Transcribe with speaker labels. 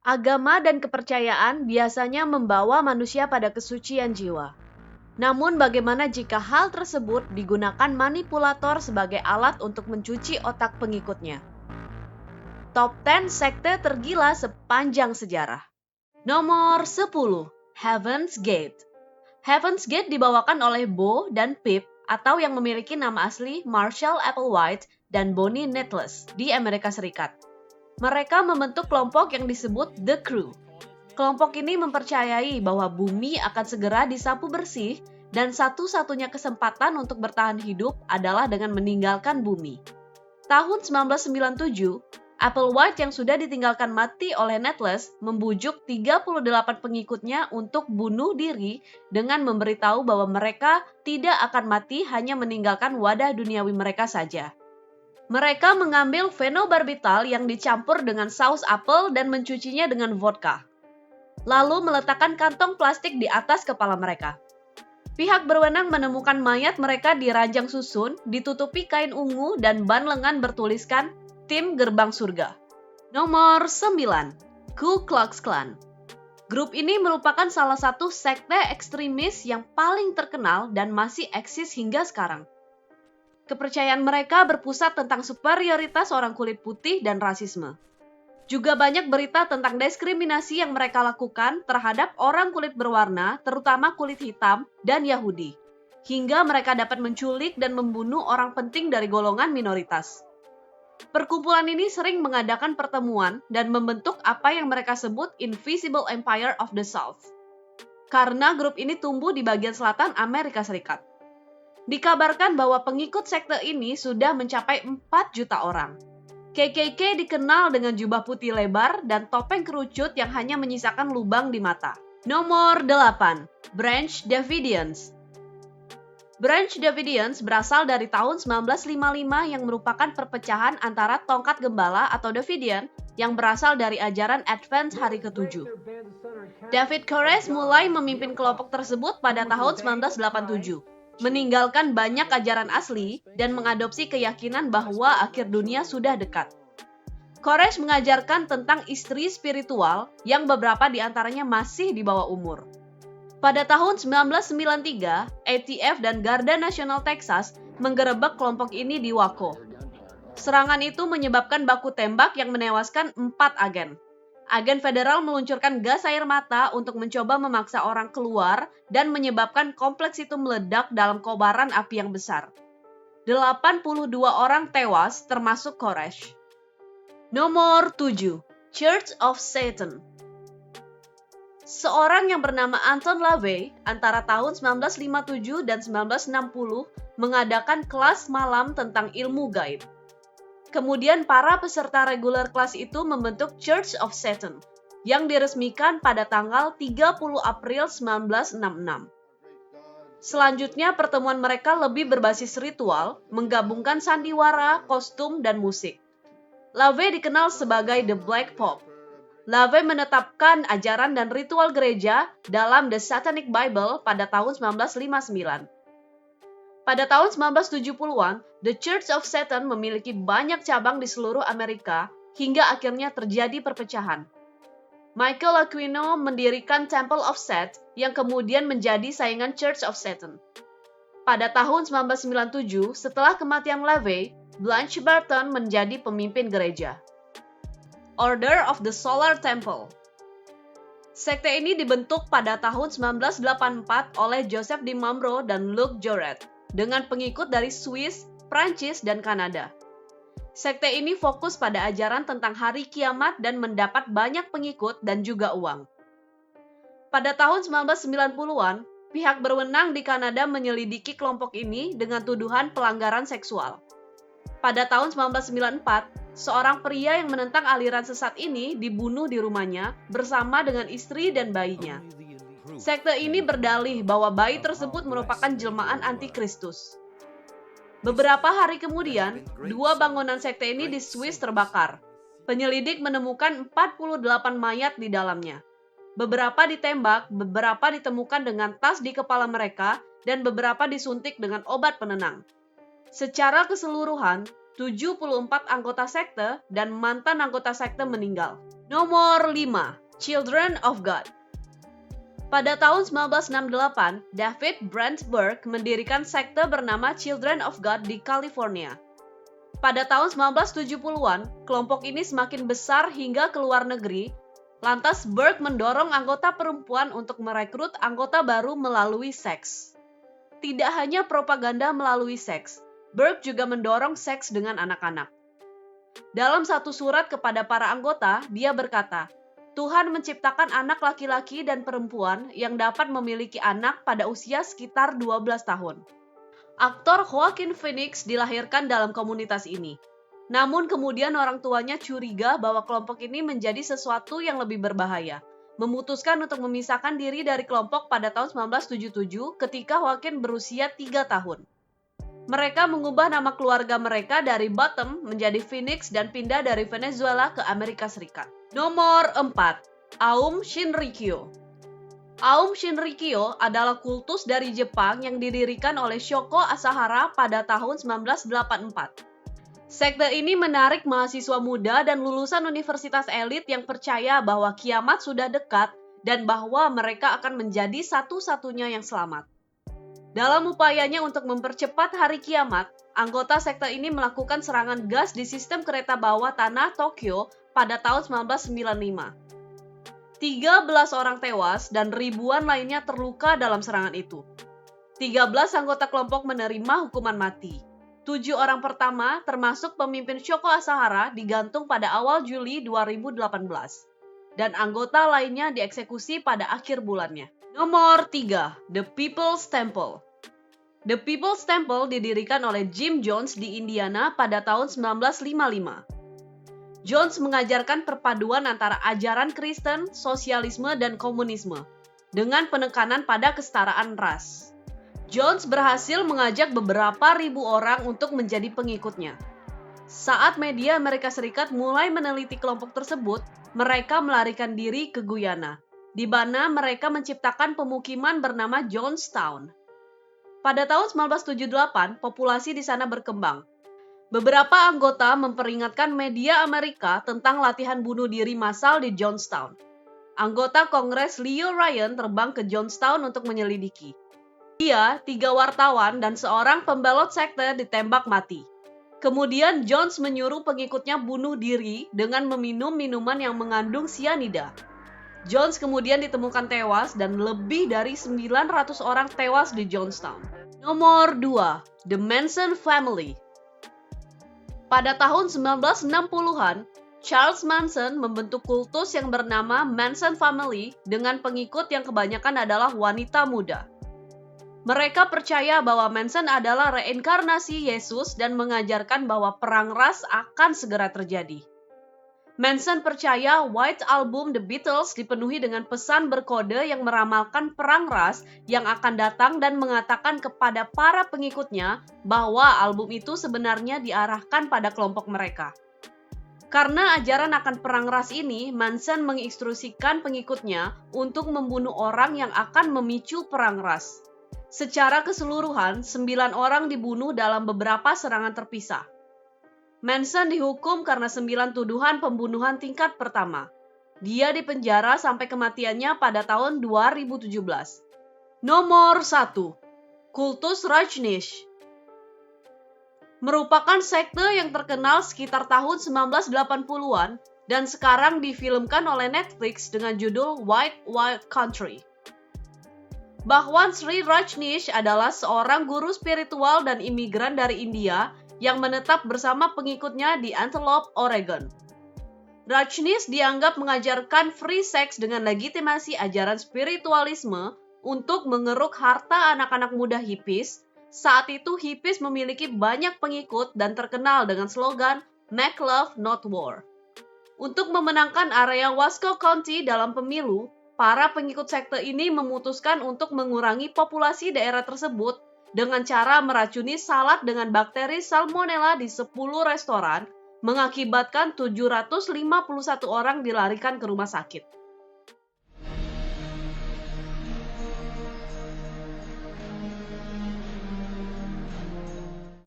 Speaker 1: Agama dan kepercayaan biasanya membawa manusia pada kesucian jiwa. Namun bagaimana jika hal tersebut digunakan manipulator sebagai alat untuk mencuci otak pengikutnya? Top 10 sekte tergila sepanjang sejarah. Nomor 10, Heaven's Gate. Heaven's Gate dibawakan oleh Bo dan Pip atau yang memiliki nama asli Marshall Applewhite dan Bonnie Nettles di Amerika Serikat. Mereka membentuk kelompok yang disebut The Crew. Kelompok ini mempercayai bahwa bumi akan segera disapu bersih dan satu-satunya kesempatan untuk bertahan hidup adalah dengan meninggalkan bumi. Tahun 1997, Applewhite yang sudah ditinggalkan mati oleh Nettles membujuk 38 pengikutnya untuk bunuh diri dengan memberitahu bahwa mereka tidak akan mati hanya meninggalkan wadah duniawi mereka saja. Mereka mengambil fenobarbital yang dicampur dengan saus apel dan mencucinya dengan vodka. Lalu meletakkan kantong plastik di atas kepala mereka. Pihak berwenang menemukan mayat mereka di ranjang susun, ditutupi kain ungu dan ban lengan bertuliskan Tim Gerbang Surga. Nomor 9, Ku Klux Klan. Grup ini merupakan salah satu sekte ekstremis yang paling terkenal dan masih eksis hingga sekarang. Kepercayaan mereka berpusat tentang superioritas orang kulit putih dan rasisme. Juga banyak berita tentang diskriminasi yang mereka lakukan terhadap orang kulit berwarna, terutama kulit hitam dan Yahudi, hingga mereka dapat menculik dan membunuh orang penting dari golongan minoritas. Perkumpulan ini sering mengadakan pertemuan dan membentuk apa yang mereka sebut Invisible Empire of the South. Karena grup ini tumbuh di bagian selatan Amerika Serikat. Dikabarkan bahwa pengikut sekte ini sudah mencapai 4 juta orang. KKK dikenal dengan jubah putih lebar dan topeng kerucut yang hanya menyisakan lubang di mata. Nomor 8, Branch Davidians. Branch Davidians berasal dari tahun 1955 yang merupakan perpecahan antara tongkat gembala atau Davidian yang berasal dari ajaran Advent hari ke-7. David Koresh mulai memimpin kelompok tersebut pada tahun 1987, meninggalkan banyak ajaran asli dan mengadopsi keyakinan bahwa akhir dunia sudah dekat. Koresh mengajarkan tentang istri spiritual yang beberapa di antaranya masih di bawah umur. Pada tahun 1993, ATF dan Garda Nasional Texas menggerebek kelompok ini di Waco. Serangan itu menyebabkan baku tembak yang menewaskan 4 agen. Agen federal meluncurkan gas air mata untuk mencoba memaksa orang keluar dan menyebabkan kompleks itu meledak dalam kobaran api yang besar. 82 orang tewas termasuk Koresh. Nomor 7, Church of Satan. Seorang yang bernama Anton LaVey antara tahun 1957 dan 1960 mengadakan kelas malam tentang ilmu gaib. Kemudian para peserta reguler kelas itu membentuk Church of Satan yang diresmikan pada tanggal 30 April 1966. Selanjutnya pertemuan mereka lebih berbasis ritual, menggabungkan sandiwara, kostum, dan musik. LaVey dikenal sebagai The Black Pope. LaVey menetapkan ajaran dan ritual gereja dalam The Satanic Bible pada tahun 1959. Pada tahun 1970-an, The Church of Satan memiliki banyak cabang di seluruh Amerika hingga akhirnya terjadi perpecahan. Michael Aquino mendirikan Temple of Set yang kemudian menjadi saingan Church of Satan. Pada tahun 1997, setelah kematian LaVey, Blanche Barton menjadi pemimpin gereja. Order of the Solar Temple. Sekte ini dibentuk pada tahun 1984 oleh Joseph DiMambro dan Luc Jouret dengan pengikut dari Swiss, Prancis, dan Kanada. Sekte ini fokus pada ajaran tentang hari kiamat dan mendapat banyak pengikut dan juga uang. Pada tahun 1990-an, pihak berwenang di Kanada menyelidiki kelompok ini dengan tuduhan pelanggaran seksual. Pada tahun 1994, seorang pria yang menentang aliran sesat ini dibunuh di rumahnya bersama dengan istri dan bayinya. Sekte ini berdalih bahwa bayi tersebut merupakan jelmaan antikristus. Beberapa hari kemudian, 2 bangunan sekte ini di Swiss terbakar. Penyelidik menemukan 48 mayat di dalamnya. Beberapa ditembak, beberapa ditemukan dengan tas di kepala mereka, dan beberapa disuntik dengan obat penenang. Secara keseluruhan, 74 anggota sekte dan mantan anggota sekte meninggal. Nomor 5. Children of God. Pada tahun 1968, David Brandsburg mendirikan sekte bernama Children of God di California. Pada tahun 1970-an, kelompok ini semakin besar hingga ke luar negeri. Lantas Burke mendorong anggota perempuan untuk merekrut anggota baru melalui seks. Tidak hanya propaganda melalui seks, Burke juga mendorong seks dengan anak-anak. Dalam satu surat kepada para anggota, dia berkata, Tuhan menciptakan anak laki-laki dan perempuan yang dapat memiliki anak pada usia sekitar 12 tahun. Aktor Joaquin Phoenix dilahirkan dalam komunitas ini. Namun kemudian orang tuanya curiga bahwa kelompok ini menjadi sesuatu yang lebih berbahaya. Memutuskan untuk memisahkan diri dari kelompok pada tahun 1977 ketika Joaquin berusia 3 tahun. Mereka mengubah nama keluarga mereka dari Bottom menjadi Phoenix dan pindah dari Venezuela ke Amerika Serikat. Nomor 4. Aum Shinrikyo. Aum Shinrikyo adalah kultus dari Jepang yang didirikan oleh Shoko Asahara pada tahun 1984. Sekte ini menarik mahasiswa muda dan lulusan universitas elit yang percaya bahwa kiamat sudah dekat dan bahwa mereka akan menjadi satu-satunya yang selamat. Dalam upayanya untuk mempercepat hari kiamat, anggota sekte ini melakukan serangan gas di sistem kereta bawah tanah Tokyo pada tahun 1995. 13 orang tewas dan ribuan lainnya terluka dalam serangan itu. 13 anggota kelompok menerima hukuman mati. 7 orang pertama, termasuk pemimpin Shoko Asahara, digantung pada awal Juli 2018. Dan anggota lainnya dieksekusi pada akhir bulannya. Nomor 3. The People's Temple. The People's Temple didirikan oleh Jim Jones di Indiana pada tahun 1955. Jones mengajarkan perpaduan antara ajaran Kristen, sosialisme, dan komunisme, dengan penekanan pada kesetaraan ras. Jones berhasil mengajak beberapa ribu orang untuk menjadi pengikutnya. Saat media Amerika Serikat mulai meneliti kelompok tersebut, mereka melarikan diri ke Guyana, di mana mereka menciptakan pemukiman bernama Jonestown. Pada tahun 1978, populasi di sana berkembang. Beberapa anggota memperingatkan media Amerika tentang latihan bunuh diri massal di Jonestown. Anggota Kongres Leo Ryan terbang ke Jonestown untuk menyelidiki. Dia, 3 wartawan, dan seorang pembelot sekte ditembak mati. Kemudian Jones menyuruh pengikutnya bunuh diri dengan meminum minuman yang mengandung sianida. Jones kemudian ditemukan tewas dan lebih dari 900 orang tewas di Jonestown. Nomor 2. The Manson Family. Pada tahun 1960-an, Charles Manson membentuk kultus yang bernama Manson Family dengan pengikut yang kebanyakan adalah wanita muda. Mereka percaya bahwa Manson adalah reinkarnasi Yesus dan mengajarkan bahwa perang ras akan segera terjadi. Manson percaya White Album The Beatles dipenuhi dengan pesan berkode yang meramalkan perang ras yang akan datang dan mengatakan kepada para pengikutnya bahwa album itu sebenarnya diarahkan pada kelompok mereka. Karena ajaran akan perang ras ini, Manson menginstruksikan pengikutnya untuk membunuh orang yang akan memicu perang ras. Secara keseluruhan, 9 orang dibunuh dalam beberapa serangan terpisah. Manson dihukum karena 9 tuduhan pembunuhan tingkat pertama. Dia dipenjara sampai kematiannya pada tahun 2017. Nomor 1. Kultus Rajneesh. Merupakan sekte yang terkenal sekitar tahun 1980-an dan sekarang difilmkan oleh Netflix dengan judul Wild Wild Country. Bhagwan Sri Rajneesh adalah seorang guru spiritual dan imigran dari India yang menetap bersama pengikutnya di Antelope, Oregon. Rajneesh dianggap mengajarkan free sex dengan legitimasi ajaran spiritualisme untuk mengeruk harta anak-anak muda hippies. Saat itu hippies memiliki banyak pengikut dan terkenal dengan slogan Make Love Not War. Untuk memenangkan area Wasco County dalam pemilu, para pengikut sekte ini memutuskan untuk mengurangi populasi daerah tersebut dengan cara meracuni salad dengan bakteri Salmonella di 10 restoran, mengakibatkan 751 orang dilarikan ke rumah sakit.